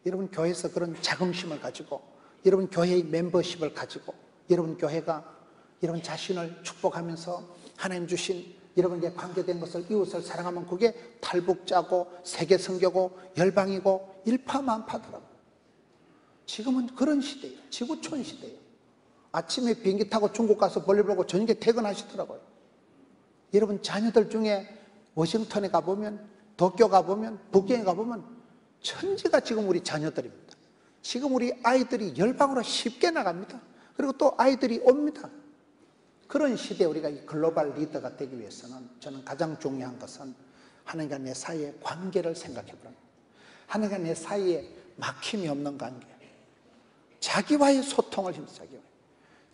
여러분 교회에서 그런 자긍심을 가지고, 여러분 교회의 멤버십을 가지고, 여러분 교회가 여러분 자신을 축복하면서 하나님 주신 여러분에게 관계된 것을, 이웃을 사랑하면 그게 탈북자고 세계 선교고 열방이고 일파만파더라고요. 지금은 그런 시대예요. 지구촌 시대예요. 아침에 비행기 타고 중국 가서 볼일 보고 저녁에 퇴근하시더라고요. 여러분 자녀들 중에 워싱턴에 가보면, 도쿄 가보면, 북경에 가보면 천지가 지금 우리 자녀들입니다. 지금 우리 아이들이 열방으로 쉽게 나갑니다. 그리고 또 아이들이 옵니다. 그런 시대에 우리가 이 글로벌 리더가 되기 위해서는 저는 가장 중요한 것은 하나님과 내 사이의 관계를 생각해 보라는 거예요. 하나님과 내 사이에 막힘이 없는 관계, 자기와의 소통을 힘써 자기와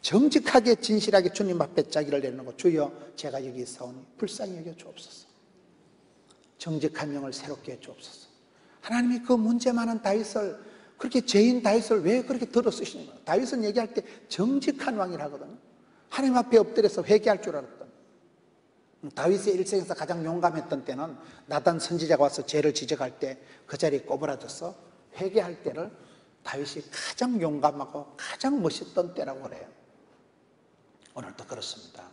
정직하게 진실하게 주님 앞에 자기를 내놓고, 주여 제가 여기 있사오니 불쌍히 여겨 주옵소서. 정직한 영을 새롭게 해 주옵소서. 하나님이 그 문제 많은 다윗을, 그렇게 죄인 다윗을 왜 그렇게 들어 쓰시는 거예요? 다윗은 얘기할 때 정직한 왕이라 하거든요. 하나님 앞에 엎드려서 회개할 줄 알았던. 다윗의 일생에서 가장 용감했던 때는 나단 선지자가 와서 죄를 지적할 때 그 자리에 꼬부라져서 회개할 때를 다윗이 가장 용감하고 가장 멋있던 때라고 그래요. 오늘도 그렇습니다.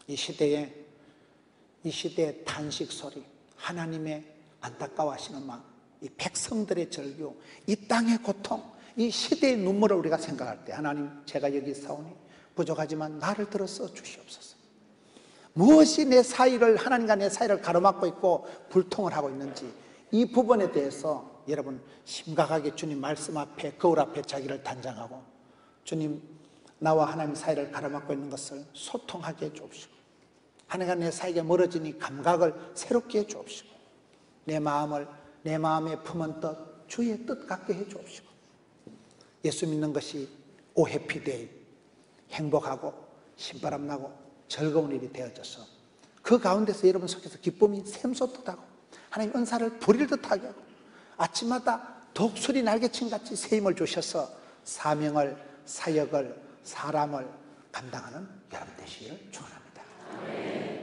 이 시대의 탄식 소리, 하나님의 안타까워하시는 마음, 이 백성들의 절규, 이 땅의 고통, 이 시대의 눈물을 우리가 생각할 때, 하나님 제가 여기 있사오니 부족하지만 나를 들어서 주시옵소서. 무엇이 내 사이를, 하나님과 내 사이를 가로막고 있고 불통을 하고 있는지, 이 부분에 대해서 여러분 심각하게 주님 말씀 앞에, 거울 앞에 자기를 단장하고, 주님 나와 하나님 사이를 가로막고 있는 것을 소통하게 해 주옵시고, 하나님과 내 사이가 멀어지니 감각을 새롭게 해 주옵시고, 내 마음에 품은 뜻, 주의 뜻 같게 해 주옵시고, 예수 믿는 것이 오해피데이, 행복하고 신바람 나고 즐거운 일이 되어져서 그 가운데서 여러분 속에서 기쁨이 샘솟듯하고 하나님 은사를 부릴 듯하게 하고 아침마다 독수리 날개침같이 새 힘을 주셔서 사명을, 사역을, 사람을 감당하는 여러분 되시기를 축원합니다.